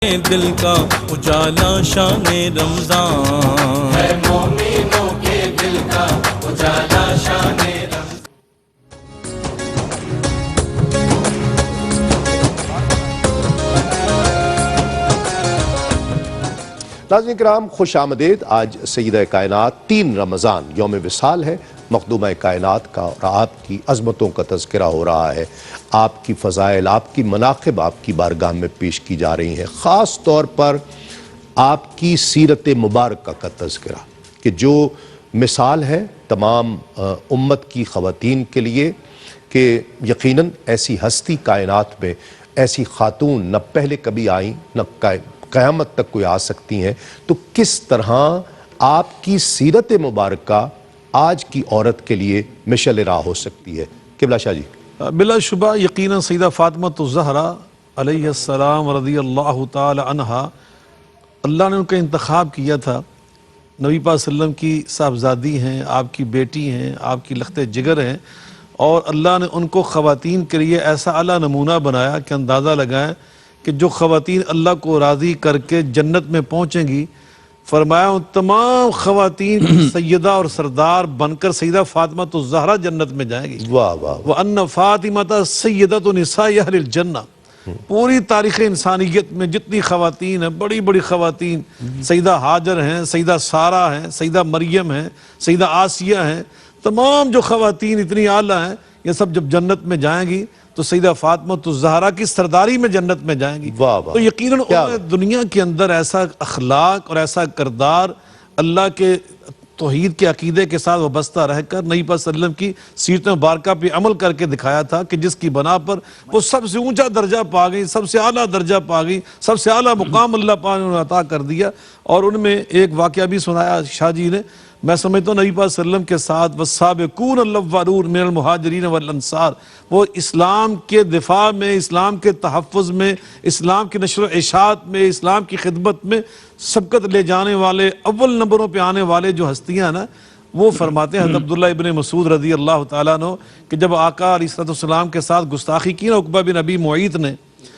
دل کا اجالا شان رمضان ہے، مومنوں کے دل کا اجالا شان رمضان۔ ناظرین کرام خوش آمدید۔ آج سیدہ کائنات 3 رمضان یوم وصال ہے۔ مخدومہ کائنات کا اور آپ کی عظمتوں کا تذکرہ ہو رہا ہے، آپ کی فضائل، آپ کی مناقب آپ کی بارگاہ میں پیش کی جا رہی ہیں، خاص طور پر آپ کی سیرت مبارکہ کا تذکرہ کہ جو مثال ہے تمام امت کی خواتین کے لیے کہ یقیناً ایسی ہستی کائنات میں، ایسی خاتون نہ پہلے کبھی آئیں نہ قیامت تک کوئی آ سکتی ہیں، تو کس طرح آپ کی سیرت مبارکہ آج کی عورت کے لیے مشعل راہ ہو سکتی ہے۔ قبلہ شاہ جی۔ بلا شبہ یقیناً سیدہ فاطمہ الزہرا علیہ السلام رضی اللہ تعالی عنہا، اللہ نے ان کا انتخاب کیا تھا، نبی پاک صلی اللہ علیہ وسلم کی صاحبزادی ہیں، آپ کی بیٹی ہیں، آپ کی لخت جگر ہیں، اور اللہ نے ان کو خواتین کے لیے ایسا اعلیٰ نمونہ بنایا کہ اندازہ لگائیں کہ جو خواتین اللہ کو راضی کر کے جنت میں پہنچیں گی، فرمایا ان تمام خواتین کی سیدہ اور سردار بن کر سیدہ فاطمہ الزہرا جنت میں جائیں گی۔ واہ واہ واہ۔ وَأَنَّ فَاطِمَةَ سَيِّدَةُ نِسَاءِ اہل الجنہ، پوری تاریخ انسانیت میں جتنی خواتین ہیں، بڑی بڑی خواتین، سیدہ ہاجر ہیں، سیدہ سارہ ہیں، سیدہ مریم ہیں، سیدہ آسیہ ہیں، تمام جو خواتین اتنی اعلیٰ ہیں، یہ سب جب جنت میں جائیں گی تو سیدہ فاطمہ الزہرا کی سرداری میں جنت میں جائیں گی۔ واہ واہ۔ تو یقیناً دنیا کے اندر ایسا اخلاق اور ایسا کردار اللہ کے توحید کے عقیدے کے ساتھ وابستہ رہ کر نبی پاک صلی اللہ علیہ وسلم کی سیرت مبارکہ پہ عمل کر کے دکھایا تھا کہ جس کی بنا پر وہ سب سے اونچا درجہ پا گئی، سب سے اعلیٰ درجہ پا گئی، سب سے اعلیٰ مقام اللہ پاک نے انہیں عطا کر دیا۔ اور ان میں ایک واقعہ بھی سنایا شاہ جی نے، میں سمجھتا ہوں نبی پاک صلی اللہ علیہ وسلم کے ساتھ والسابقون الاولون من المہاجرین والانصار، وہ اسلام کے دفاع میں، اسلام کے تحفظ میں، اسلام کی نشر و اشاعت میں، اسلام کی خدمت میں سبقت لے جانے والے، اول نمبروں پہ آنے والے جو ہستیاں ہیں نا، وہ فرماتے ہیں حضرت عبداللہ ابن مسعود رضی اللہ تعالیٰ عنہ کہ جب آقا علیہ السلام کے ساتھ گستاخی کی نا عقبہ بن ابی معیط نے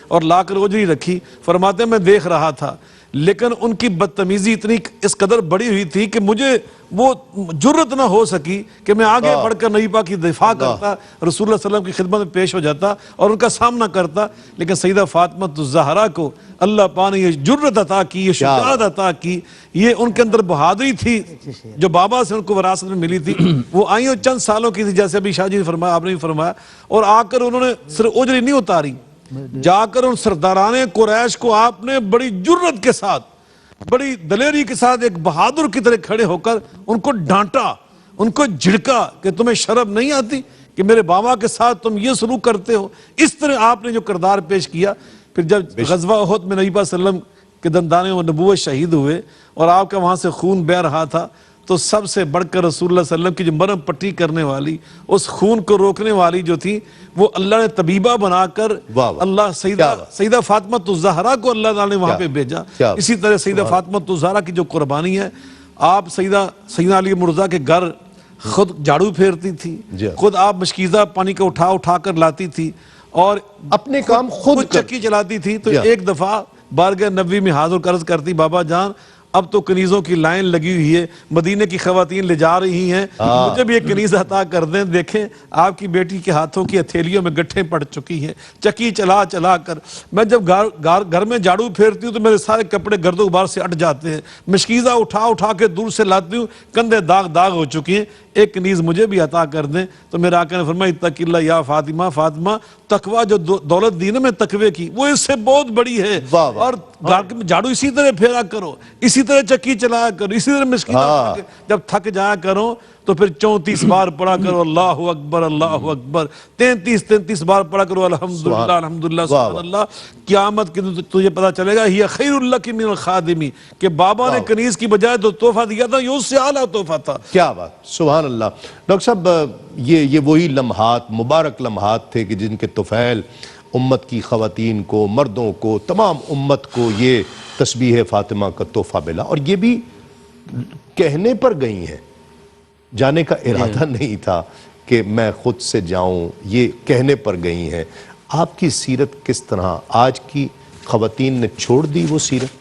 اور لا کر اجری رکھی، فرماتے ہیں میں دیکھ رہا تھا، لیکن ان کی بدتمیزی اتنی اس قدر بڑی ہوئی تھی کہ مجھے وہ جرت نہ ہو سکی کہ میں آگے بڑھ کر نبی پاک کی دفاع کرتا، رسول اللہ صلی اللہ علیہ وسلم کی خدمت میں پیش ہو جاتا اور ان کا سامنا کرتا، لیکن سیدہ فاطمہ الزہرا کو اللہ پاک نے یہ جرت عطا کی، یہ شجاعت عطا کی، یہ ان کے اندر بہادری تھی جو بابا سے ان کو وراثت میں ملی تھی۔ وہ آئیں اور چند سالوں کی تھی، جیسے ابھی شاہ جی نے فرمایا، آپ نے بھی فرمایا، اور آ کر انہوں نے صرف اجری نہیں اتاری، جا کر ان سرداران قریش کو آپ نے بڑی جرت کے ساتھ، بڑی دلیری کے ساتھ ایک بہادر کی طرح کھڑے ہو کر ان کو ڈانٹا، ان کو جھڑکا کہ تمہیں شرم نہیں آتی کہ میرے بابا کے ساتھ تم یہ سلوک کرتے ہو۔ اس طرح آپ نے جو کردار پیش کیا۔ پھر جب غزوہ احد میں نبی پاک صلی اللہ علیہ وسلم کے دندان نبوت شہید ہوئے اور آپ کا وہاں سے خون بہہ رہا تھا، تو سب سے بڑھ کر رسول اللہ صلی اللہ علیہ وسلم کی جو مرہم پٹی کرنے والی، اس خون کو روکنے والی جو تھی، وہ اللہ نے طبیبہ بنا کر اللہ سیدہ فاطمہ الزہرا کو اللہ تعالیٰ نے وہاں پہ بھیجا۔ اسی طرح سیدہ فاطمہ الزہرا کی جو قربانی ہے، آپ سیدہ علی مرزا کے گھر خود جھاڑو پھیرتی تھی، خود آپ مشکیزہ پانی کا اٹھا کر لاتی تھی، اور اپنے کام خود چکی چلاتی تھی۔ تو ایک دفعہ بارگاہ نبوی میں حاضر عرض کرتی، بابا جان اب تو کنیزوں کی لائن لگی ہوئی ہے، مدینے کی خواتین لے جا رہی ہیں، مجھے بھی ایک کنیز عطا کر دیں۔ دیکھیں آپ کی بیٹی کے ہاتھوں کی ہتھیلیوں میں گٹھیں پڑ چکی ہیں، چکی چلا چلا کر میں جب گھر میں جھاڑو پھیرتی ہوں تو میرے سارے کپڑے گرد و غبار سے اٹھ جاتے ہیں، مشکیزہ اٹھا کے دور سے لاتی ہوں، کندھے داغ ہو چکی ہیں، ایک کنیز مجھے بھی عطا کر دیں۔ تو میرے آقا نے فرمایا اتق اللہ یا فاطمہ، فاطمہ تقوی جو دولت دی نا میں تقوی کی، وہ اس سے بہت بڑی ہے، اور جھاڑو اسی طرح پھیرا کرو، اسی طرح چکی چلایا کرو، اسی طرح مشکیزہ جب تھک جایا کرو تو پھر 34 بار پڑھا کرو اللہ اکبر اللہ اکبر، 33 بار پڑھا کرو الحمدللہ الحمدللہ سبحان اللہ۔ قیامت کے دن تجھے پتا چلے گا ہی خیر لک من الخادمی، کہ بابا نے کنیز کی بجائے جو تحفہ دیا تھا یہ اس سے اعلیٰ تحفہ تھا۔ کیا بات، سبحان اللہ۔ ڈاکٹر صاحب یہ وہی لمحات، مبارک لمحات تھے کہ جن کے طفیل امت کی خواتین کو، مردوں کو، تمام امت کو یہ تسبیح فاطمہ کا تحفہ ملا، اور یہ بھی کہنے پر گئی ہیں، جانے کا ارادہ نہیں تھا کہ میں خود سے جاؤں، یہ کہنے پر گئی ہیں۔ آپ کی سیرت کس طرح آج کی خواتین نے چھوڑ دی وہ سیرت؟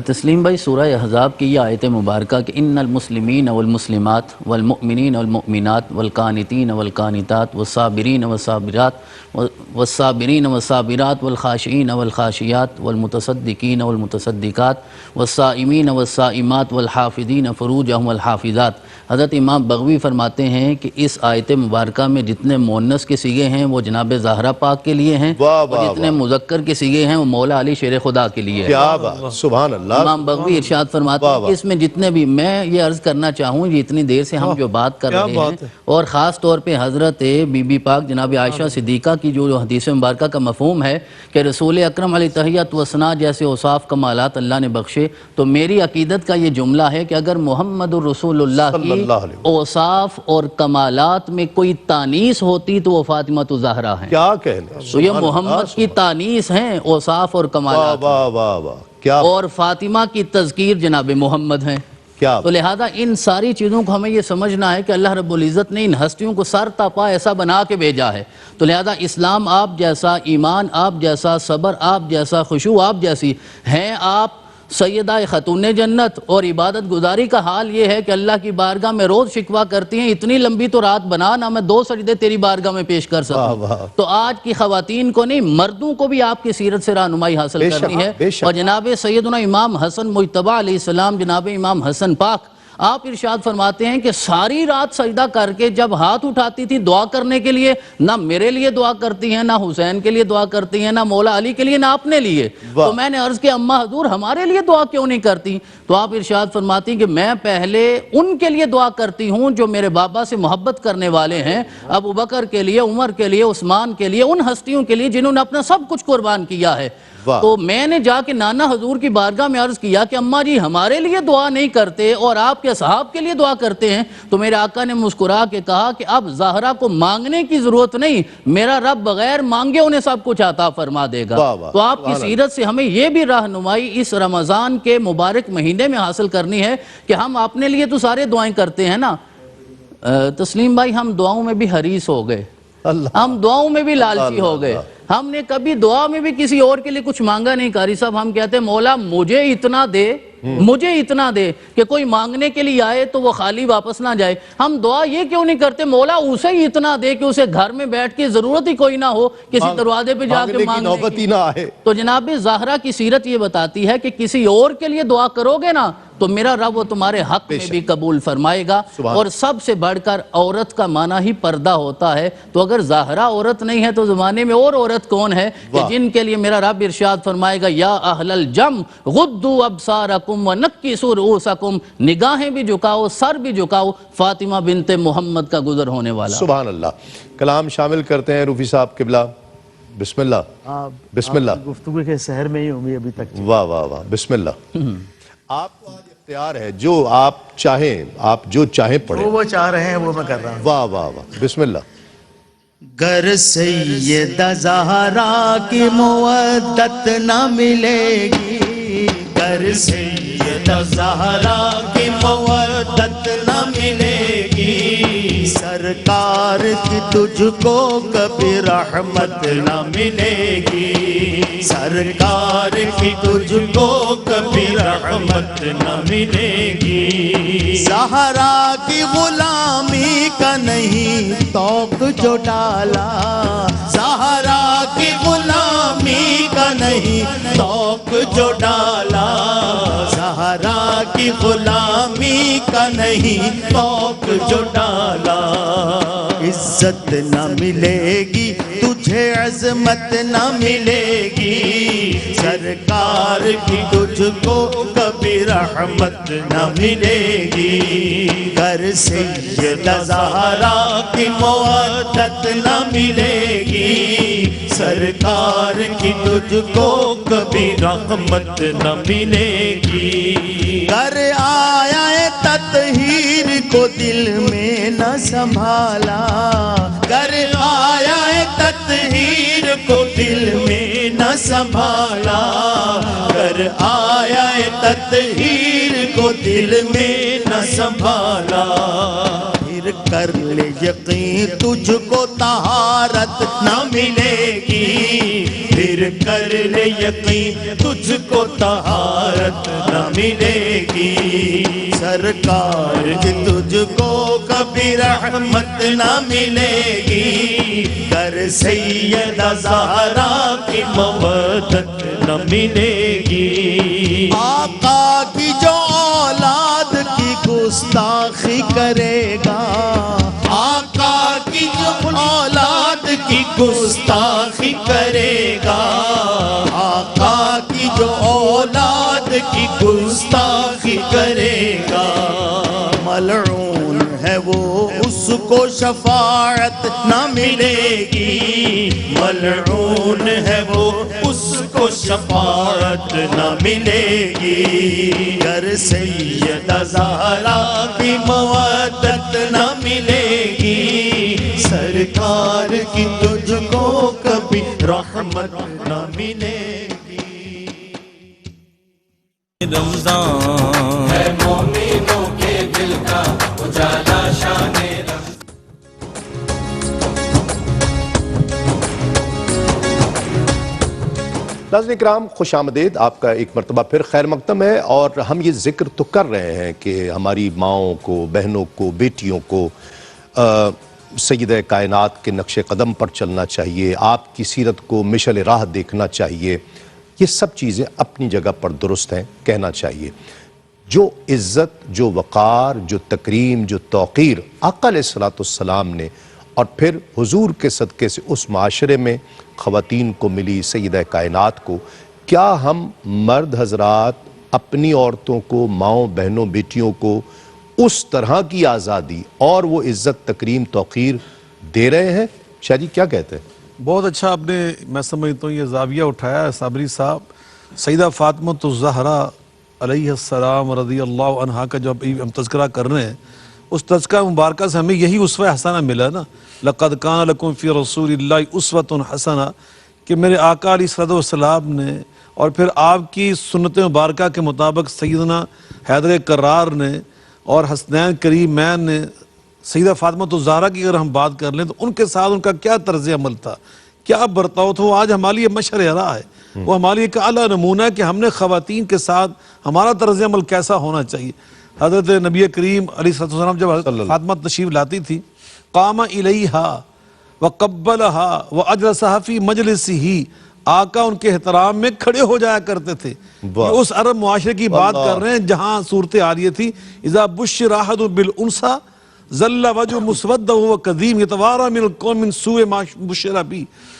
تسلیم بھائی، سورہ احزاب کی یہ آیت مبارکہ کہ ان المسلمین والمسلمات والمؤمنین والمؤمنات والقانتین والقانتات والصابرین والصابرات والصابرین والصابرات والخاشعین والخاشعات والمتصدقین والمتصدقات والصائمین والصائمات والحافظین فروجہم والحافظات. حضرت امام بغوی فرماتے ہیں کہ اس آیت مبارکہ میں جتنے مؤنث کے صیغے ہیں وہ جناب زہرا پاک کے لیے ہیں، اور جتنے مذکر کے صیغے ہیں وہ مولا علی شیر خدا کے لیے ہیں. کیا بات، سبحان اللہ. امام بغوی ارشاد فرماتے ہیں کہ اس میں جتنے بھی، میں یہ عرض کرنا چاہوں یہ اتنی دیر سے ہم جو بات کر رہے ہیں، اور خاص طور پہ حضرت بی بی پاک جناب عائشہ صدیقہ کی جو حدیث مبارکہ کا مفہوم ہے کہ رسول اکرم علیہ تحیت و ثنا جیسے اوصاف کمالات اللہ نے بخشے، تو میری عقیدت کا یہ جملہ ہے کہ اگر محمد الرسول اللہ کی اوصاف اور کمالات میں کوئی تانیث ہوتی تو وہ فاطمہ الزہرا ہیں. کیا کہنے، تو یہ محمد کی تانیث ہیں اوصاف اور کمالات، واہ واہ واہ، کیا اور فاطمہ کی تذکیر جناب محمد ہیں. کیا تو لہذا ان ساری چیزوں کو ہمیں یہ سمجھنا ہے کہ اللہ رب العزت نے ان ہستیوں کو سر تپا ایسا بنا کے بھیجا ہے. تو لہذا اسلام آپ جیسا، ایمان آپ جیسا، صبر آپ جیسا، خشوع آپ جیسی ہیں آپ سیدہ خاتون جنت. اور عبادت گزاری کا حال یہ ہے کہ اللہ کی بارگاہ میں روز شکوہ کرتی ہیں اتنی لمبی تو رات بنا نہ میں 2 سجدے تیری بارگاہ میں پیش کر سکوں. تو آج کی خواتین کو نہیں، مردوں کو بھی آپ کی سیرت سے رہنمائی حاصل کرنی ہے. اور جناب سیدنا امام حسن مجتبی علیہ السلام، جناب امام حسن پاک، آپ ارشاد فرماتے ہیں کہ ساری رات سجدہ کر کے جب ہاتھ اٹھاتی تھی دعا کرنے کے لیے، نہ میرے لیے دعا کرتی ہیں، نہ حسین کے لیے دعا کرتی ہیں، نہ مولا علی کے لیے، نہ اپنے لیے. تو میں نے عرض کیا اماں حضور ہمارے لیے دعا کیوں نہیں کرتی؟ تو آپ ارشاد فرماتی ہیں کہ میں پہلے ان کے لیے دعا کرتی ہوں جو میرے بابا سے محبت کرنے والے ہیں، ابو بکر کے لیے، عمر کے لیے، عثمان کے لیے، ان ہستیوں کے لیے جنہوں نے اپنا سب کچھ قربان کیا ہے. تو میں نے جا کے نانا حضور کی بارگاہ میں عرض کیا کہ اماں جی ہمارے لیے دعا نہیں کرتے اور آپ کے اصحاب کے لیے دعا کرتے ہیں. تو میرے آقا نے مسکرا کے کہا کہ اب زہرا کو مانگنے کی ضرورت نہیں، میرا رب بغیر مانگے انہیں سب کچھ عطا فرما دے گا. تو آپ کی سیرت سے ہمیں یہ بھی رہنمائی اس رمضان کے مبارک مہینے میں حاصل کرنی ہے کہ ہم اپنے لیے تو سارے دعائیں کرتے ہیں نا تسلیم بھائی، ہم دعاؤں میں بھی حریص ہو گئے، ہم دعاؤں میں بھی لالچی ہو گئے. ہم نے کبھی دعا میں بھی کسی اور کے لیے کچھ مانگا نہیں. قاری صاحب ہم کہتے ہیں مولا مجھے اتنا دے، مجھے اتنا دے کہ کوئی مانگنے کے لیے آئے تو وہ خالی واپس نہ جائے. ہم دعا یہ کیوں نہیں کرتے مولا اسے ہی اتنا دے کہ اسے گھر میں بیٹھ کے ضرورت ہی کوئی نہ ہو کسی دروازے پہ جا کے مانگنے کی نہ آئے. تو جناب زہرا کی سیرت یہ بتاتی ہے کہ کسی اور کے لیے دعا کرو گے نا تو میرا رب وہ تمہارے حق میں بھی قبول فرمائے گا. اور سب سے بڑھ کر عورت کا معنی ہی پردہ ہوتا ہے. تو اگر زہرا عورت نہیں ہے تو زمانے میں اور عورت کون ہے کہ جن کے لیے میرا رب ارشاد فرمائے گا یا اہل الجم غضوا ابصارکم ونکسوا رؤوسکم، نگاہیں بھی جھکاؤ، سر بھی جھکاؤ، فاطمہ بنت محمد کا گزر ہونے والا. سبحان اللہ. کلام شامل کرتے ہیں روفی صاحب قبلہ. بسم اللہ، بسم اللہ. گفتگو کے سحر میں ہی ہوں گی ابھی تک. واہ واہ واہ، بسم اللہ. آپ کو آج اختیار ہے، جو آپ چاہیں، آپ جو چاہیں پڑھیں. وہ چاہ رہے ہیں وہ میں کر رہا ہوں. واہ واہ واہ، بسم اللہ. گر سیدہ زہرا کی مودت نہ ملے گی، گر سیدہ زہرا کی مودت نہ ملے گی، سرکار کی تجھ کو کبھی رحمت نہ ملے گی، سرکار کی تجھ کو کبھی رحمت نہ ملے گی. زہرا کی غلامی کا نہیں توق جو ڈالا، زہرا کی غلامی کا نہیں توق جو ڈالا، زہرا کی غلامی کا نہیں توق جو ڈالا. عزت نہ ملے گی تجھے، عظمت نہ ملے گی، سرکار کی تجھ کو کبھی رحمت نہ ملے گی. گر سیدہ زہرا کی مودت نہ ملے گی، سرکار کی تجھ کو کبھی رحمت نہ ملے گی. گر آیا تطہیر کو دل میں نہ سنبھالا، گر آیا تطہیر کو دل میں نہ سنبھالا، گر آیا تطہیر کو دل میں نہ سنبھالا، پھر پھر کر لے یقین تجھ کو طہارت نہ ملے گی، پھر کر لے یقین تجھ کو طہارت نہ ملے گی، سرکار کی تجھ کو کبھی رحمت نہ ملے گی، کر سیدہ زہرا کی مودت نہ ملے گی، آقا کی جو اولاد کی گستاخی کرے گا، آقا کی جو اولاد کی گستاخی کرے گا، آقا کی جو اولاد کی گستاخی کرے گا، ملعون ہے وہ اس کو شفاعت نہ ملے گی، ملعون ہے وہ اس کو شفاعت نہ ملے گی، گر سیدہ زہرا کی مودت نہ ملے گی، سرکار کی تجھ کو کبھی رحمت نہ ملے گی۔ رمضان ہے مومنوں کے دل کا اجالا شان رمضان۔ ناظرین کرام، خوش آمدید، آپ کا ایک مرتبہ پھر خیر مقدم ہے، اور ہم یہ ذکر تو کر رہے ہیں کہ ہماری ماؤں کو، بہنوں کو، بیٹیوں کو سیدہ کائنات کے نقش قدم پر چلنا چاہیے، آپ کی سیرت کو مشعل راہ دیکھنا چاہیے، یہ سب چیزیں اپنی جگہ پر درست ہیں، کہنا چاہیے۔ جو عزت، جو وقار، جو تکریم، جو توقیر آقا علیہ السلام نے اور پھر حضور کے صدقے سے اس معاشرے میں خواتین کو ملی، سیدہ کائنات کو، کیا ہم مرد حضرات اپنی عورتوں کو، ماؤں بہنوں بیٹیوں کو اس طرح کی آزادی اور وہ عزت تکریم توقیر دے رہے ہیں؟ شاہ جی کیا کہتے ہیں؟ بہت اچھا آپ نے، میں سمجھتا ہوں، یہ زاویہ اٹھایا ہے صابری صاحب۔ سیدہ فاطمہ الزہرا علیہ السلام رضی اللہ عنہا کا جو ہم تذکرہ کر رہے ہیں، اس تذکرہ مبارکہ سے ہمیں یہی اسوہ حسنہ ملا نا، لَقَدْ كَانَ لَكُمْ فِي رَسُولِ اللَّهِ أُسْوَةٌ حَسَنَةٌ، کہ میرے آقا علیہ السلام نے اور پھر آپ کی سنت مبارکہ کے مطابق سیدنا حیدر کرار نے اور حسنین کریمین نے، سیدہ فاطمہ الزہرا کی اگر ہم بات کر لیں تو ان کے ساتھ ان کا کیا طرز عمل تھا، کیا برتاؤ تھا، وہ آج ہمارے لیے مشعل راہ ہے، وہ ہمارے لیے ایک اعلیٰ نمونہ ہے کہ ہم نے خواتین کے ساتھ ہمارا طرز عمل کیسا ہونا چاہیے۔ حضرت نبی کریم علیہ السلام جب حضرت فاطمہ تشریف لاتی تھی، قام الیہا وقبلہا واجلسہا فی مجلسہ، آقا ان کے احترام میں کھڑے ہو جایا کرتے تھے۔ یہ اس عرب معاشرے کی بات کر رہے ہیں جہاں صورت آ رہی تھی، اذا بشر احد بالانثى ظل وجہ مسودہ وهو کظیم یتوارى من القوم من سوء ما بشر به،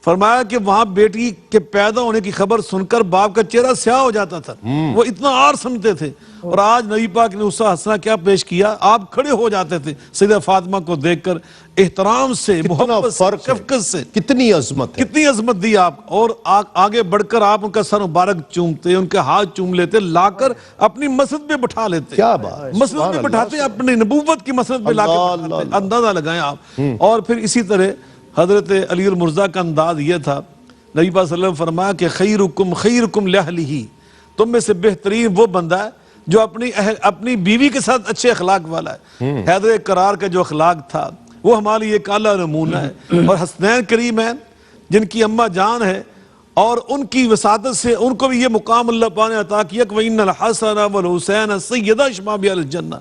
فرمایا کہ وہاں بیٹی کے پیدا ہونے کی خبر سن کر باپ کا چہرہ سیاہ ہو جاتا تھا، وہ اتنا آر سمجھتے تھے، اور آج نبی پاک نے اسوہ حسنہ کیا پیش کیا، آپ کھڑے ہو جاتے تھے سیدہ فاطمہ کو دیکھ کر، احترام سے، محبت سے، شفقت سے، کتنی عظمت ہے، کتنی عظمت دی آپ، اور آگے بڑھ کر آپ ان کا سر مبارک چومتے، ان کے ہاتھ چوم لیتے، لا کر اپنی مسجد میں بٹھا لیتے، کیا بات، مسجد میں بٹھاتے، اپنی نبوت کی مسجد میں لا کے بٹھاتے، اندازہ لگائیں آپ۔ اور پھر اسی طرح حضرت علی المرضیٰ کا انداز یہ تھا، نبی پاک صلی اللہ علیہ وسلم فرمایا کہ خیرکم لأہلہ، تم میں سے بہترین وہ بندہ ہے جو اپنی بیوی کے ساتھ اچھے اخلاق والا ہے۔ حیدر کرار کا جو اخلاق تھا وہ ہمارے لیے ایک اعلیٰ نمونہ ہے، اور حسنین کریمین جن کی اماں جان ہے، اور ان کی وساطت سے ان کو بھی یہ مقام اللہ پاک نے عطا کیا کہ وَإِنَّ الْحَسَنَ وَالْحُسَيْنَ سَيِّدَا شِبَابِ الْجَنَّةِ،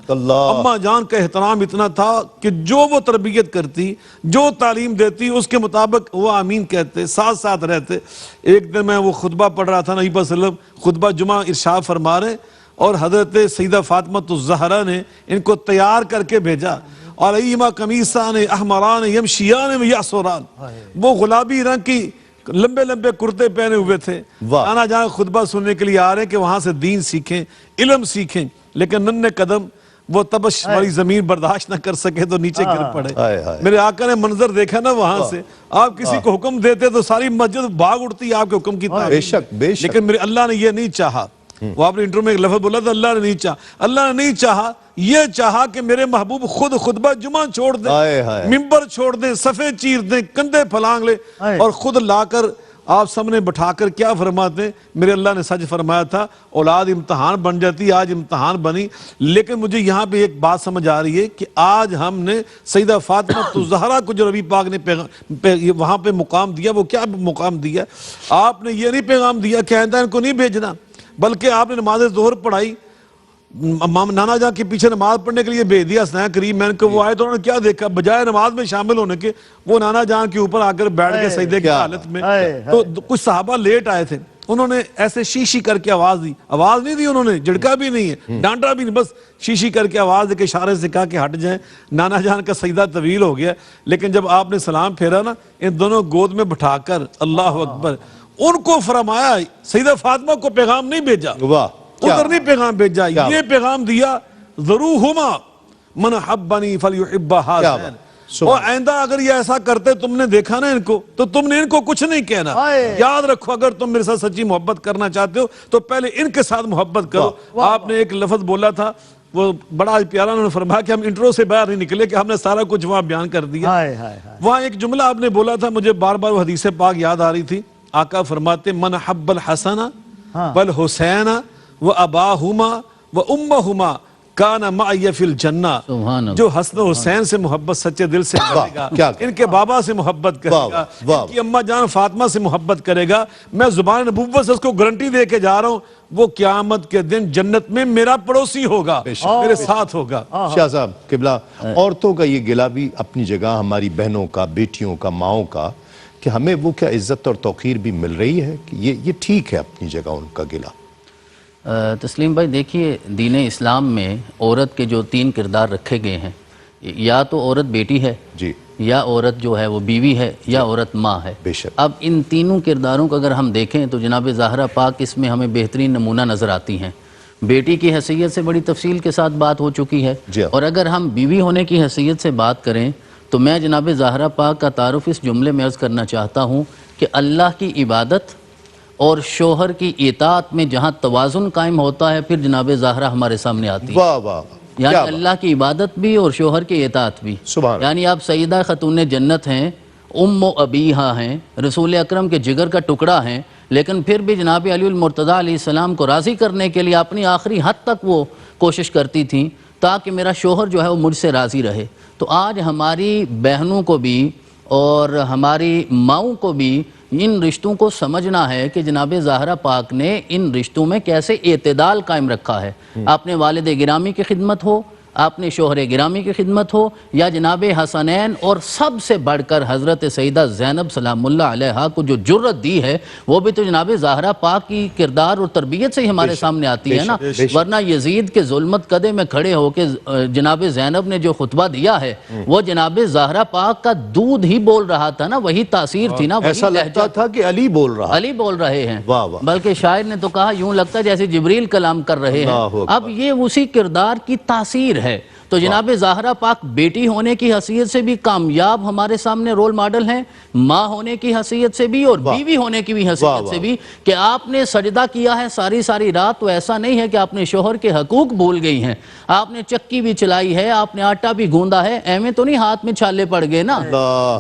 اماں جان کا احترام اتنا تھا کہ جو وہ تربیت کرتی، جو تعلیم دیتی، اس کے مطابق وہ آمین کہتے، ساتھ ساتھ رہتے۔ ایک دن میں وہ خطبہ پڑھ رہا تھا، نبی صلی اللہ علیہ وسلم خطبہ جمعہ ارشاد فرما رہے، اور حضرت سیدہ فاطمہ الزہرا نے ان کو تیار کر کے بھیجا، اور علیہما قمیصان احمران یمشیان ویعصران، وہ گلابی رنگ کی لمبے لمبے کرتے پہنے ہوئے تھے، آنا جہاں خطبہ سننے کے لیے آ رہے ہیں کہ وہاں سے دین سیکھیں، علم سیکھیں، لیکن ننھے قدم وہ تبش والی زمین برداشت نہ کر سکے تو نیچے گر پڑے۔ میرے آقا نے منظر دیکھا نا وہاں سے، آپ کسی کو حکم دیتے تو ساری مسجد بھاگ اٹھتی آپ کے حکم کی تعبیر، بے شک بے شک، لیکن میرے اللہ نے یہ نہیں چاہا۔ وہ آپ نے انٹرو میں ایک لفظ بولا تھا، اللہ نے نہیں چاہا، اللہ نے نہیں چاہا، یہ چاہا کہ میرے محبوب خود خطبہ جمعہ چھوڑ دیں، ممبر چھوڑ دیں، صفے چیر دیں، کندھے پھلانگ لیں، اور خود لا کر آپ سامنے بٹھا کر کیا فرماتے ہیں؟ میرے اللہ نے سچ فرمایا تھا اولاد امتحان بن جاتی، آج امتحان بنی. لیکن مجھے یہاں پہ ایک بات سمجھ آ رہی ہے کہ آج ہم نے سیدہ فاطمہ الزہرا کو جو نبی پاک نے وہاں پہ مقام دیا، وہ کیا مقام دیا؟ آپ نے یہ نہیں پیغام دیا کہ آئندہ ان کو نہیں بھیجنا، بلکہ آپ نے نماز ظہر پڑھائی، نانا جان کے پیچھے نماز پڑھنے کے لیے بھیج دیا حسنین کریم میں کو. وہ آئے تو انہوں نے کیا دیکھا؟ بجائے نماز میں شامل ہونے کے وہ نانا جان کے اوپر آ کر بیٹھ کے سجدے کی حالت میں. تو کچھ صحابہ لیٹ آئے تھے، انہوں نے ایسے شیشی کر کے آواز دی، آواز نہیں دی انہوں نے، جھڑکا بھی نہیں ہے، ڈانٹا بھی نہیں، بس شیشی کر کے آواز دے کے اشارے سے کہا کہ ہٹ جائیں. نانا جان کا سجدہ طویل ہو گیا، لیکن جب آپ نے سلام پھیرا نا، ان دونوں گود میں بٹھا کر اللہ اکبر ان کو فرمایا، سیدہ فاطمہ کو پیغام نہیں بھیجا، واہ ادھر نہیں پیغام بھیجا، یہ پیغام دیا ضروہما من حبنی فلیحب ہذین. اور آئندہ اگر یہ ایسا کرتے، تم نے دیکھا نا ان کو، تو تم نے ان کو کچھ نہیں کہنا. یاد رکھو اگر تم میرے ساتھ سچی محبت کرنا چاہتے ہو تو پہلے ان کے ساتھ محبت کرو. آپ نے ایک لفظ بولا تھا، وہ بڑا پیارا، انہوں نے فرمایا کہ ہم انٹرو سے باہر نہیں نکلے کہ ہم نے سارا کچھ وہاں بیان کر دیا. وہاں ایک جملہ آپ نے بولا تھا، مجھے بار بار وہ حدیث پاک یاد آ رہی تھی. آقا فرماتے من حب الحسن والحسین واباہما وامہما کان معی فی الجنہ. جو حسن و حسین سے محبت سچے دل سے کرے گا، ان کے بابا سے محبت کرے گا، ان کی اماں جان فاطمہ سے محبت کرے گا، میں زبان نبوت سے اس کو گارنٹی دے کے جا رہا ہوں، وہ قیامت کے دن جنت میں میرا پڑوسی ہوگا، میرے ساتھ ہوگا. شاہ صاحب قبلہ، عورتوں کا یہ گلہ بھی اپنی جگہ، ہماری بہنوں کا، بیٹیوں کا، ماؤں کا، کہ ہمیں وہ کیا عزت اور توقیر بھی مل رہی ہے کہ یہ ٹھیک ہے اپنی جگہ ان کا گلہ؟ تسلیم بھائی دیکھیے، دین اسلام میں عورت کے جو 3 کردار رکھے گئے ہیں، یا تو عورت بیٹی ہے، جی، یا عورت جو ہے وہ بیوی ہے، یا عورت ماں ہے. بے شک. اب ان تینوں کرداروں کو اگر ہم دیکھیں تو جناب زہرا پاک اس میں ہمیں بہترین نمونہ نظر آتی ہیں. بیٹی کی حیثیت سے بڑی تفصیل کے ساتھ بات ہو چکی ہے، اور اگر ہم بیوی ہونے کی حیثیت سے بات کریں تو میں جناب زہرا پاک کا تعارف اس جملے میں عرض کرنا چاہتا ہوں کہ اللہ کی عبادت اور شوہر کی اطاعت میں جہاں توازن قائم ہوتا ہے، پھر جناب زہرا ہمارے سامنے آتی ہے. واہ واہ، یعنی اللہ کی عبادت بھی اور شوہر کی اطاعت بھی. یعنی آپ سیدہ خاتون جنت ہیں، ام و ابیہا ہیں، رسول اکرم کے جگر کا ٹکڑا ہیں، لیکن پھر بھی جناب علی المرتضیٰ علیہ السلام کو راضی کرنے کے لیے اپنی آخری حد تک وہ کوشش کرتی تھیں تاکہ میرا شوہر جو ہے وہ مجھ سے راضی رہے. تو آج ہماری بہنوں کو بھی اور ہماری ماؤں کو بھی ان رشتوں کو سمجھنا ہے کہ جناب زہرا پاک نے ان رشتوں میں کیسے اعتدال قائم رکھا ہے. اپنے والد گرامی کی خدمت ہو، اپنے شوہر گرامی کی خدمت ہو، یا جناب حسنین، اور سب سے بڑھ کر حضرت سیدہ زینب سلام اللہ علیہا کو جو جرت دی ہے، وہ بھی تو جناب زہرا پاک کی کردار اور تربیت سے ہی ہمارے سامنے آتی ہے نا. ورنہ یزید کے ظلمت قدے میں کھڑے ہو کے جناب زینب نے جو خطبہ دیا ہے، وہ جناب زہرا پاک کا دودھ ہی بول رہا تھا نا، وہی تاثیر تھی نا. ایسا لگتا تھا کہ علی بول رہا، علی بول رہے ہیں، بلکہ شاعر نے تو کہا یوں لگتا ہے جیسے جبریل کلام کر رہے ہیں. اب یہ اسی کردار کی تاثیر ہے. تو جناب زہرا پاک بیٹی ہونے کی حیثیت سے بھی کامیاب ہمارے سامنے رول ماڈل ہیں، ماں ہونے کی حیثیت سے بھی اور بیوی ہونے کی بھی حیثیت سے بھی. کہ آپ نے سجدہ کیا ہے ساری رات، تو ایسا نہیں ہے کہ آپ نے شوہر کے حقوق بھول گئی ہیں. آپ نے چکی بھی چلائی ہے، آپ نے آٹا بھی گوندا ہے، ایویں تو نہیں ہاتھ میں چھالے پڑ گئے نا،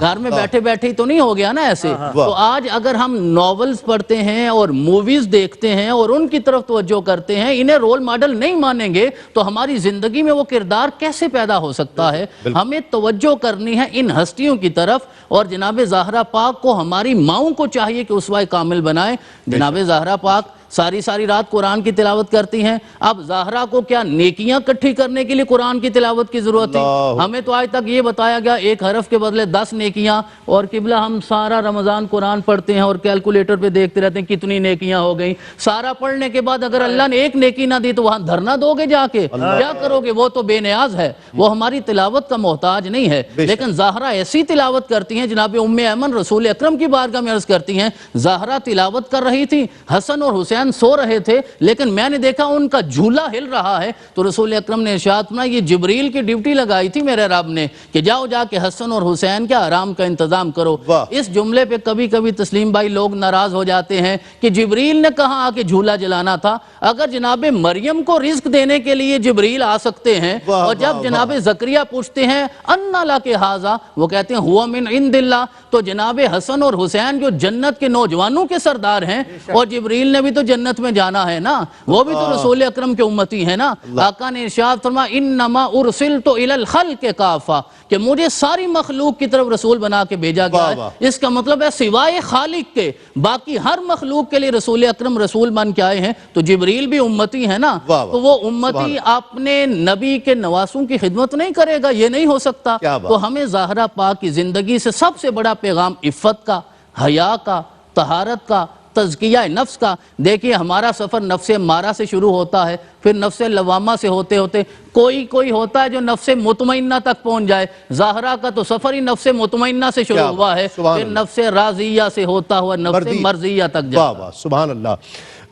گھر میں بیٹھے بیٹھے ہی تو نہیں ہو گیا نا ایسے. تو آج اگر ہم ناولز پڑھتے ہیں اور موویز دیکھتے ہیں اور ان کی طرف توجہ کرتے ہیں، انہیں رول ماڈل نہیں مانیں گے تو ہماری زندگی میں وہ کردار کیسے پیدا ہو سکتا ہے؟ ہمیں توجہ کرنی ہے ان ہستیوں کی طرف، اور جناب زہرا پاک کو ہماری ماؤں کو چاہیے کہ اسوہ کامل بنائیں. جناب زہرا پاک ساری رات قرآن کی تلاوت کرتی ہیں. اب زہرا کو کیا نیکیاں کٹھی کرنے کے لیے قرآن کی تلاوت کی ضرورت تھی؟ ہمیں تو آج تک یہ بتایا گیا 1 حرف کے بدلے 10 نیکیاں. اور قبلہ ہم سارا رمضان قرآن پڑھتے ہیں اور کیلکولیٹر پہ دیکھتے رہتے ہیں کتنی نیکیاں ہو گئیں. سارا پڑھنے کے بعد اگر اللہ نے 1 نیکی نہ دی تو وہاں دھرنا دو گے جا کے؟ کیا کرو گے؟ وہ تو بے نیاز ہے، وہ ہماری تلاوت کا محتاج نہیں ہے. لیکن زہرا ایسی تلاوت کرتی ہیں، جناب ام ایمن رسول اکرم کی بارگاہ میں عرض کرتی ہیں، زہرا تلاوت کر رہی تھی، حسن اور حسین حسین سو رہے تھے لیکن میں نے دیکھا ان کا جھولا ہل رہا ہے تو رسول اکرم نے ارشاد فرمایا یہ جبریل کی ڈیوٹی لگائی تھی میرے رب نے کہ جاؤ جا کے حسن اور حسین کے آرام کا انتظام کرو. اس جملے پہ کبھی کبھی تسلیم بھائی لوگ ناراض ہو جاتے ہیں کہ جبریل نے کہاں آ کے جھولا جلانا تھا. اگر جناب مریم کو رزق دینے کے لیے جبریل آ سکتے ہیں اور جب جناب زکریہ پوچھتے ہیں انا لک ھذا وہ کہتے ہیں ہوا من عند اللہ, تو جناب حسن اور حسین جو جنت کے نوجوانوں کے سردار ہیں اور جبریل نے بھی تو جنت میں جانا ہے نا, وہ بھی تو رسول اکرم کے امتی ہیں نا. آقا نے ارشاد فرمایا انما ارسلت الی الخلق کافہ کہ مجھے ساری مخلوق کی طرف رسول بنا کے بھیجا گیا ہے. اس کا مطلب ہے سوائے خالق کے باقی ہر مخلوق کے لیے رسول اکرم رسول بن کے آئے ہیں. تو جبریل بھی امتی ہے نا, تو وہ امتی اپنے نبی کے نواسوں کی خدمت نہیں کرے گا, یہ نہیں ہو سکتا. تو ہمیں زہرا پاک کی زندگی سے سب سے بڑا پیغام عفت کا, حیا کا, طہارت کا, تزکیہ نفس کا. دیکھیے ہمارا سفر نفس امارہ سے شروع ہوتا ہے, پھر نفس لوامہ سے ہوتے ہوتے کوئی ہوتا ہے جو نفس مطمئنہ تک پہنچ جائے. زہرا کا تو سفر ہی نفس مطمئنہ سے شروع ہوا ہے, پھر نفس راضیہ سے ہوتا ہوا نفس مرضیہ تک جائے. واہ واہ سبحان اللہ.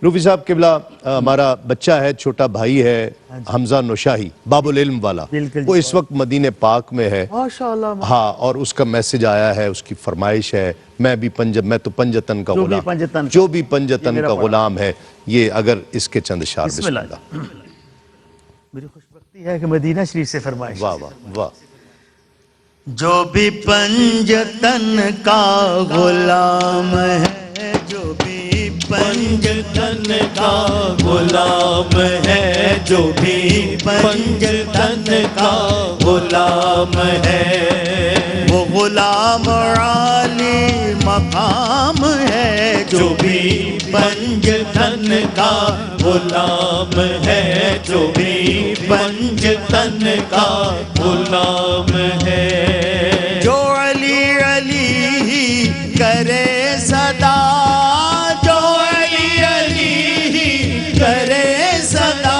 روفی صاحب قبلہ, ہمارا بچہ ہے, چھوٹا بھائی ہے حمزہ نوشاہی, باب العلم والا, وہ اس وقت مدینہ پاک میں ہے. ہاں, اور اس کا میسج آیا ہے, اس کی فرمائش ہے میں تو پنجتن کا غلام, جو بھی پنجتن کا غلام ہے. یہ اگر اس کے چند اشعار بسم اللہ. میری خوش بختی ہے کہ مدینہ شریف سے فرمائش. واہ واہ واہ. جو بھی پنجتن کا غلام ہے, جو بھی پنجتن کا غلام ہے, جو بھی پنجتن کا غلام ہے, وہ غلام عالی مقام ہے. جو بھی پنجتن کا غلام ہے, جو بھی پنجتن کا غلام ہے, جو علی علی ہی کرے صدا, جو علی علی ہی کرے صدا,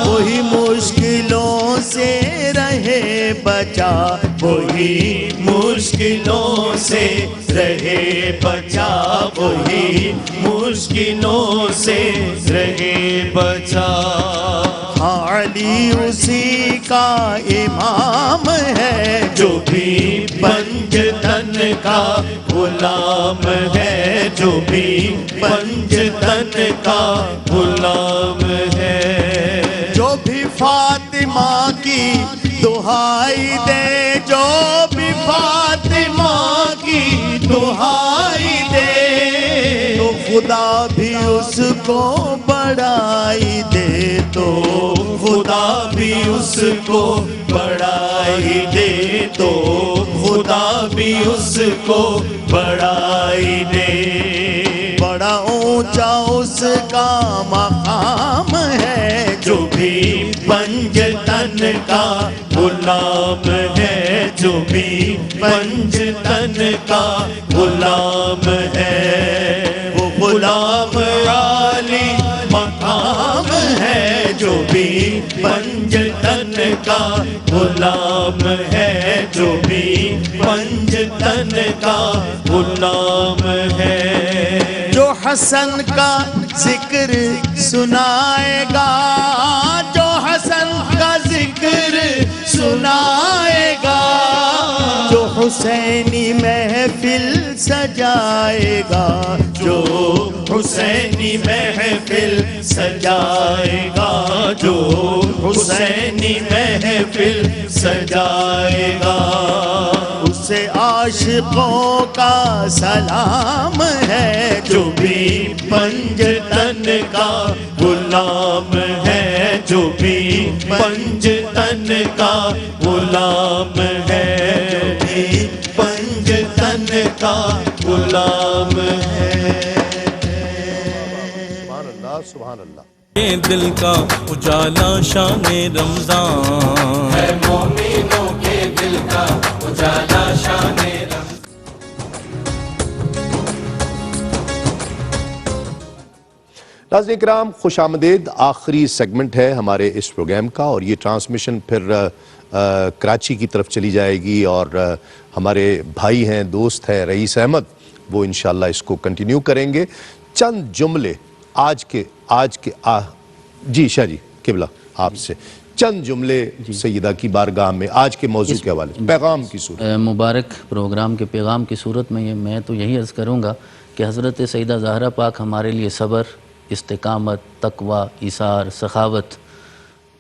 وہی مشکلوں سے رہے بچا, وہی مشکلوں سے رہے بچا, وہی مشکلوں سے رہے بچا. ہاں علی اسی کا امام ہے, جو بھی پنجتن کا غلام ہے, جو بھی پنجتن کا غلام ہے, جو بھی فاطمہ کی دہائی دے, جو بھی فاطمہ کی دہائی دے, تو خدا بھی اس کو بڑائی دے, تو خدا بھی اس کو بڑائی دے, تو خدا بھی اس کو بڑائی دے. بڑا اونچا اس کا مقام ہے, جو بھی پنجتن کا غلام ہے, جو بھی پنجتن کا غلام ہے, وہ غلام عالی مقام ہے, جو بھی پنجتن کا غلام ہے, جو بھی پنجتن کا غلام ہے. جو حسن کا ذکر سنائے گا, جو حسن کا ذکر سنائے گا, جو حسینی محفل سجائے گا, جو حسینی محفل سجائے گا, جو حسینی محفل سجائے گا, اسے عاشقوں کا سلام ہے, جو بھی پنجتن کا غلام ہے, جو بھی پنجتن کا غلام ہے, جو بھی پنجتن کا غلام ہے. سبحان اللہ سبحان اللہ. یہ دل کا اجالا شان رمضان ہے, مومنوں کے دل کا اجالا شان رمضان. ناظرین کرام خوش آمدید. آخری سیگمنٹ ہے ہمارے اس پروگرام کا, اور یہ ٹرانسمیشن پھر کراچی کی طرف چلی جائے گی, اور ہمارے بھائی ہیں, دوست ہیں رئیس احمد, وہ انشاءاللہ اس کو کنٹینیو کریں گے. چند جملے آج کے جی شاہ جی قبلہ آپ سے چند جملے سیدہ کی بارگاہ میں آج کے موضوع کے حوالے سے پیغام کی صورت مبارک پروگرام کے پیغام کی صورت میں میں تو یہی عرض کروں گا کہ حضرت سیدہ زہرا پاک ہمارے لیے صبر، استقامت، تقوی، ایثار، سخاوت،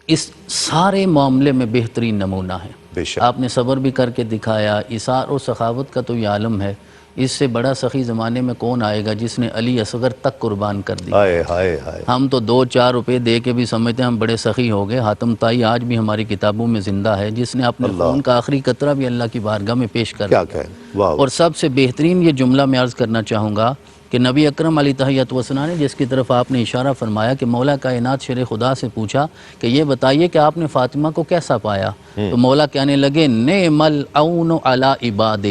اس سارے معاملے میں بہترین نمونہ ہے۔ بے شک آپ نے صبر بھی کر کے دکھایا، ایثار اور سخاوت کا تو یہ عالم ہے، اس سے بڑا سخی زمانے میں کون آئے گا جس نے علی اصغر تک قربان کر دی۔ ہائے ہائے ہائے ہم تو 2-4 روپے دے کے بھی سمجھتے ہیں ہم بڑے سخی ہو گئے۔ حاتم طائی آج بھی ہماری کتابوں میں زندہ ہے جس نے اپنے خون کا آخری قطرہ بھی اللہ کی بارگاہ میں پیش کر کیا دیا۔ کہیں واہ اور سب سے بہترین یہ جملہ میں عرض کرنا چاہوں گا کہ نبی اکرم علیہ تحیۃ وسنا نے جس کی طرف آپ نے اشارہ فرمایا کہ مولا کائنات شیر خدا سے پوچھا کہ یہ بتائیے کہ آپ نے فاطمہ کو کیسا پایا، تو مولا کہنے لگے نعم العون علی عبادہ،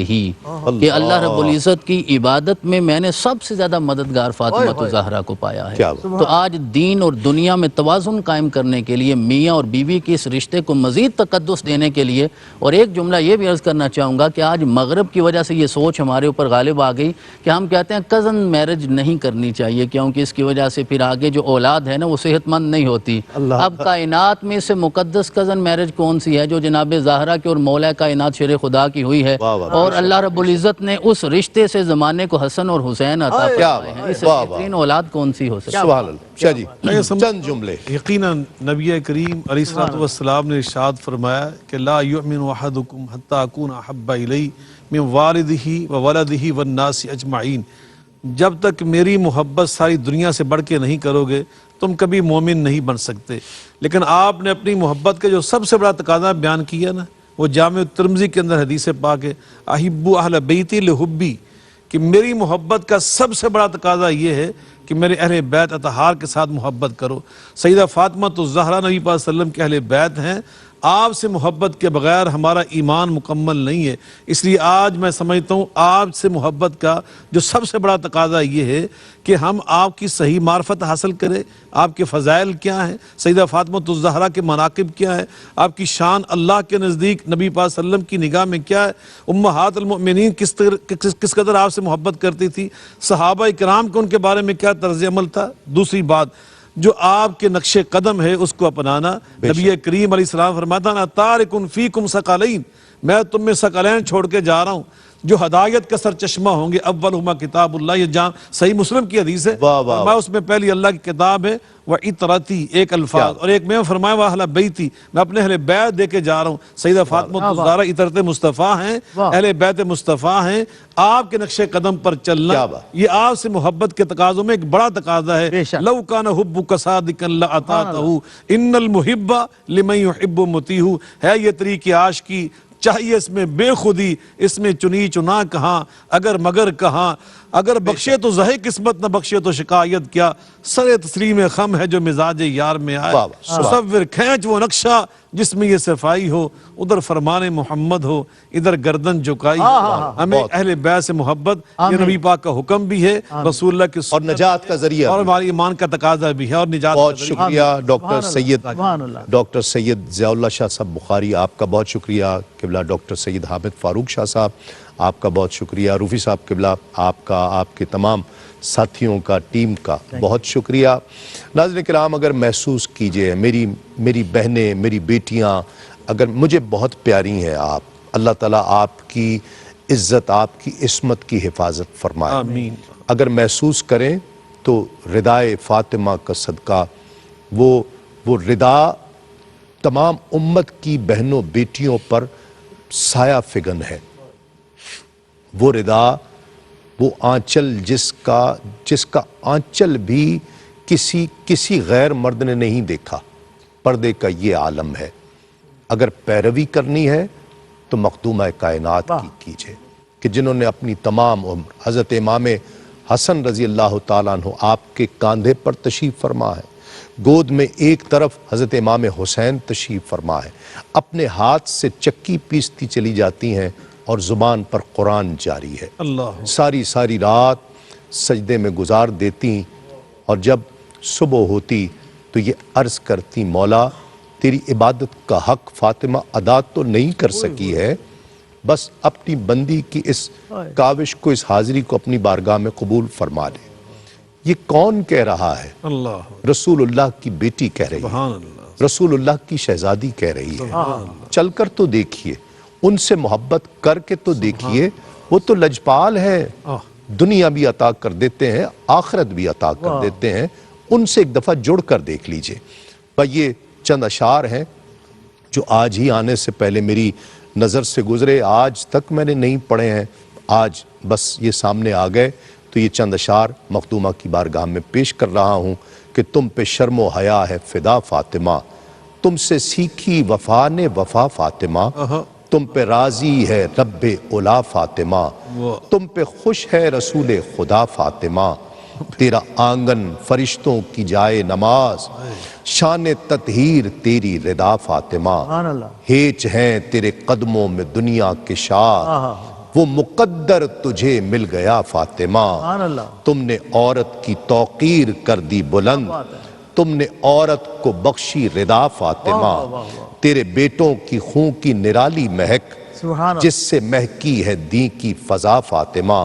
کہ اللہ رب العزت کی عبادت میں نے سب سے زیادہ مددگار فاطمہ زہرا کو پایا ہے۔ کیا بات۔ تو آج دین اور دنیا میں توازن قائم کرنے کے لیے، میاں اور بیوی کے اس رشتے کو مزید تقدس دینے کے لیے، اور ایک جملہ یہ بھی عرض کرنا چاہوں گا کہ آج مغرب کی وجہ سے یہ سوچ ہمارے اوپر غالب آ گئی کہ ہم کہتے ہیں کزن میرج نہیں کرنی چاہیے کیونکہ اس کی وجہ سے پھر آگے جو اولاد ہے نا وہ صحت مند نہیں ہوتی۔ اب کائنات میں سے مقدس کزن میرج کون سی ہے جو جناب زہرا کی اور مولا کائنات شیر خدا کی ہوئی ہے، اور اللہ رب العزت نے اس رشتے سے زمانے کو حسن اور حسین عطا فرمائے ہیں۔ اس سے بہترین اولاد کون سی ہو سکتی ہے؟ سبحان اللہ شاہ جی چند جملے یقیناً نبی کریم علیہ الصلوۃ والسلام نے ارشاد فرمایا کہ لا یؤمن احدکم حتی اکون احب الی من والدہ وولدہ والناس اجمعین، جب تک میری محبت ساری دنیا سے بڑھ کے نہیں کرو گے تم کبھی مومن نہیں بن سکتے۔ لیکن آپ نے اپنی محبت کا جو سب سے بڑا تقاضا بیان کیا نا، وہ جامع ترمذی کے اندر حدیث پاک ہے احبوا اہل بیتی لحبی، کہ میری محبت کا سب سے بڑا تقاضا یہ ہے کہ میرے اہل بیت اطہار کے ساتھ محبت کرو۔ سیدہ فاطمہ الزہرا نبی پاک صلی اللہ علیہ وسلم کے اہل بیت ہیں، آپ سے محبت کے بغیر ہمارا ایمان مکمل نہیں ہے۔ اس لیے آج میں سمجھتا ہوں آپ سے محبت کا جو سب سے بڑا تقاضا یہ ہے کہ ہم آپ کی صحیح معرفت حاصل کریں، آپ کے فضائل کیا ہیں، سیدہ فاطمہ الزہرا کے مناقب کیا ہے، آپ کی شان اللہ کے نزدیک نبی پاک صلی اللہ علیہ وسلم کی نگاہ میں کیا ہے، امہات المؤمنین کس قدر آپ سے محبت کرتی تھی، صحابہ کرام کو ان کے بارے میں کیا طرز عمل تھا۔ دوسری بات جو آپ کے نقش قدم ہے اس کو اپنانا۔ نبی کریم علیہ السلام فرماتا نا تارکن فیکم ثقلین، میں تم میں ثقلین چھوڑ کے جا رہا ہوں جو ہدایت کا سرچشمہ ہوں گے، اولہما کتاب اللہ، یہ جہاں صحیح مسلم کی حدیث ہے، فرمایا اس میں پہلی اللہ کی کتاب ہے وَعِطْرَتِي ایک الفاظ، اور ایک میں فرمایا وَأَهْلَ بَيْتِي، میں اپنے اہل بیت دے کے جا رہا ہوں۔ سیدہ فاطمہ الزہرا عطرت مصطفیٰ ہیں، اہل بیت مصطفیٰ ہیں، آپ کے نقش قدم پر چلنا یہ آپ سے محبت کے تقاضوں میں ایک بڑا تقاضا ہے۔ لَوْ كَانَ حُبُّكَ صَادِقًا لَأَطَعْتَهُ إِنَّ الْمُحِبَّ لِمَن يُحِبُّ مُطِيعُ، ہے یہ طریق عاشقی، چاہیے اس میں بے خودی، اس میں چنی چنا کہاں، اگر مگر کہاں، اگر بخشے تو زہے قسمت نہ بخشے تو شکایت کیا، سر تسلیم خم ہے جو مزاج یار میں آئے، مصور کھینچ وہ نقشہ جس میں یہ صفائی ہو، ادھر فرمان محمد ہو ادھر گردن جھکائی ہو۔ ہمیں اہل بیت سے محبت یہ نبی پاک کا حکم بھی ہے، رسول اللہ کی اور نجات کا ذریعہ اور ہماری ایمان کا تقاضا بھی ہے، اور نجات بہت شکریہ ڈاکٹر سید ضیاء اللہ شاہ صاحب بخاری، آپ کا بہت شکریہ قبلہ، ڈاکٹر سید حامد فاروق شاہ صاحب آپ کا بہت شکریہ، روفی صاحب قبلہ آپ کا، آپ کے تمام ساتھیوں کا، ٹیم کا بہت شکریہ۔ ناظرین کرام اگر محسوس کیجئے میری بہنیں، میری بیٹیاں اگر مجھے بہت پیاری ہیں آپ، اللہ تعالیٰ آپ کی عزت، آپ کی عصمت کی حفاظت فرمائے، آمین۔ اگر محسوس کریں تو ردائے فاطمہ کا صدقہ، وہ ردا تمام امت کی بہنوں بیٹیوں پر سایہ فگن ہے، وہ ردا، وہ آنچل جس کا آنچل بھی کسی غیر مرد نے نہیں دیکھا، پردے کا یہ عالم ہے۔ اگر پیروی کرنی ہے تو مخدومہ کائنات کی کیجئے کہ جنہوں نے اپنی تمام عمر، حضرت امام حسن رضی اللہ تعالیٰ عنہ آپ کے کاندھے پر تشریف فرما ہے، گود میں ایک طرف حضرت امام حسین تشریف فرما ہے، اپنے ہاتھ سے چکی پیستی چلی جاتی ہیں اور زبان پر قرآن جاری ہے، ساری رات سجدے میں گزار دیتی، اور جب صبح ہوتی تو یہ عرض کرتی مولا تیری عبادت کا حق فاطمہ ادا تو نہیں کر سکی ہے، بس اپنی بندی کی اس کاوش کو، اس حاضری کو اپنی بارگاہ میں قبول فرما لے۔ یہ کون کہہ رہا ہے؟ اللہ رسول اللہ کی بیٹی کہہ رہی ہے، سبحان اللہ، رسول اللہ کی شہزادی کہہ رہی ہے۔ چل کر تو دیکھیے، ان سے محبت کر کے تو دیکھیے، وہ تو لجپال ہے، دنیا بھی عطا کر دیتے ہیں، آخرت بھی عطا کر دیتے ہیں، ان سے ایک دفعہ جڑ کر دیکھ لیجئے۔ بھائی یہ چند اشعار ہیں جو آج ہی آنے سے پہلے میری نظر سے گزرے، آج تک میں نے نہیں پڑھے ہیں، آج بس یہ سامنے آ گئے تو یہ چند اشعار مخدومہ کی بارگاہ میں پیش کر رہا ہوں کہ تم پہ شرم و حیا ہے فدا فاطمہ، تم سے سیکھی وفا نے وفا فاطمہ، تم پہ راضی ہے رب اولا فاطمہ، تم پہ خوش ہے رسول خدا فاطمہ، تیرا آنگن فرشتوں کی جائے نماز، شان تطہیر تیری رضا فاطمہ، سبحان اللہ، ہیچ ہیں تیرے قدموں میں دنیا کے شاہ، وہ مقدر تجھے مل گیا فاطمہ، سبحان اللہ، تم نے عورت کی توقیر کر دی بلند، تم نے عورت کو بخشی رضا فاطمہ، تیرے بیٹوں کی خون کی نرالی مہک، سبحان اللہ، جس سے مہکی ہے دین کی فضا فاطمہ،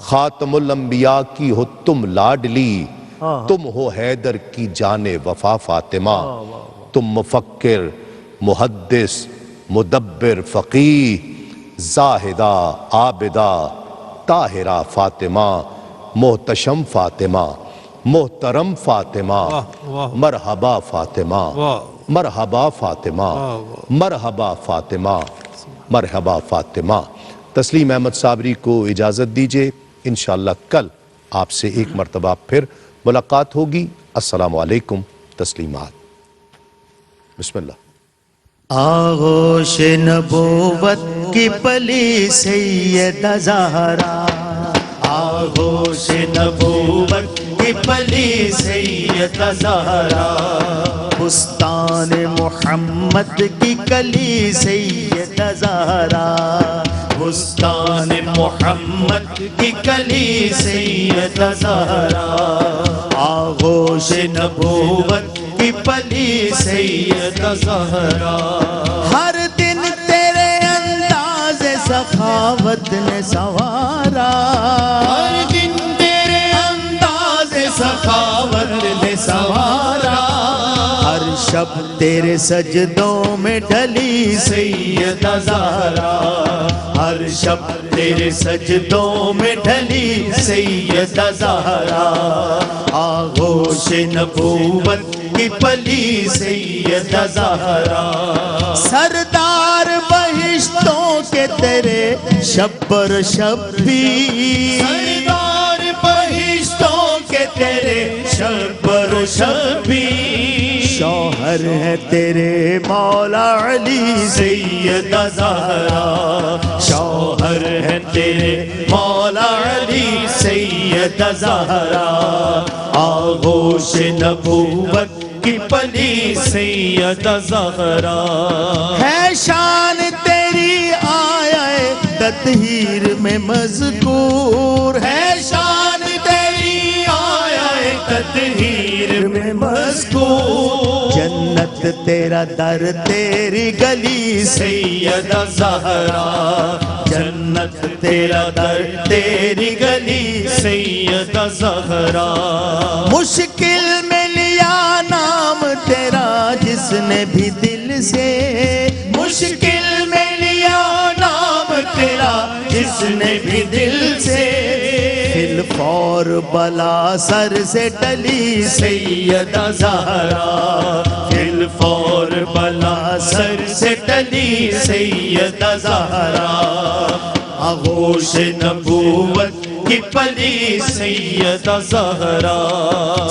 خاتم الانبیاء کی ہو تم لاڈلی، تم ہو حیدر کی جان وفا فاطمہ، تم مفکر محدث مدبر فقیہ زاہدہ عابدہ طاہرہ فاطمہ، محتشم فاطمہ، محترم فاطمہ، مرحبا فاطمہ، مرحبا فاطمہ، مرحبا فاطمہ، مرحبا فاطمہ۔ تسلیم احمد صابری کو اجازت دیجئے، انشاءاللہ کل آپ سے ایک مرتبہ پھر ملاقات ہوگی۔ السلام علیکم۔ تسلیمات۔ بسم اللہ۔ آغوش نبوت کی پلی سیدہ زہرا، آغوش نبوت کی پلی سیدہ زہرا، بستان محمد کی کلی سیدہ زہرا، بستان محمد کی کلی سیدہ زہرا، آغوش نبوت کی پلی سیدہ زہرا، ہر دن تیرے انداز سخاوت نے سنوارا، ہر دن تیرے انداز سخاوت نے سنوارا، ہر شب تیرے سجدوں میں ڈھلی سیدہ زہرا، ہر شب تیرے سجدوں میں ڈھلی سیدہ زہرا، آغوش نبوت کی پلی سیدہ زہرا، سردار بہشتوں کے تیرے شبر شبیر، سردار بہشتوں کے تیرے شبر شبیر، شوہر ہے تیرے مولا علی سیدہ زہرا، شوہر ہے تیرے مولا علی سیدہ زہرا، آغوش نبوت کی پلی سیدہ زہرا، ہے شان تیری آیا تطہیر میں مذکور، ہے شان تیری آیا تطہیر میں مذکور، جنت تیرا در تیری گلی سیدہ زہرا، جنت تیرا در تیری گلی سیدہ زہرا، مشکل میں لیا نام تیرا جس نے بھی دل سے، مشکل میں لیا نام تیرا جس نے بھی دل سے، فل فور بلا سر سے ٹلی سیدہ زہرا، فل فور بلا سر سے ٹلی سیدہ زہرا، آغوش نبوت کی پلی سیدہ زہرا،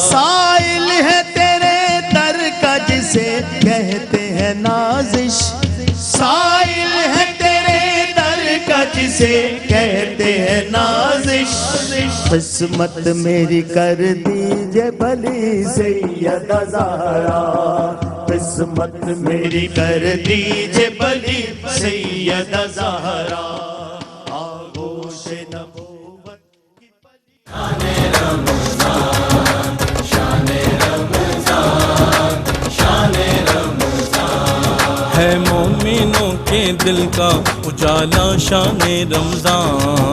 سائل ہے تیرے در کا جسے کہتے ہیں نازش، سائل ہے تیرے در کا جسے کہتے ہیں نازش، قسمت میری کر دیجئے بھلی سیدہ زہرا، قسمت میری کر دیجئے بھلی سیدہ زہرا، آغوش نبوت کی پلی ہے مومنوں کے دل کا اجالا شان رمضان،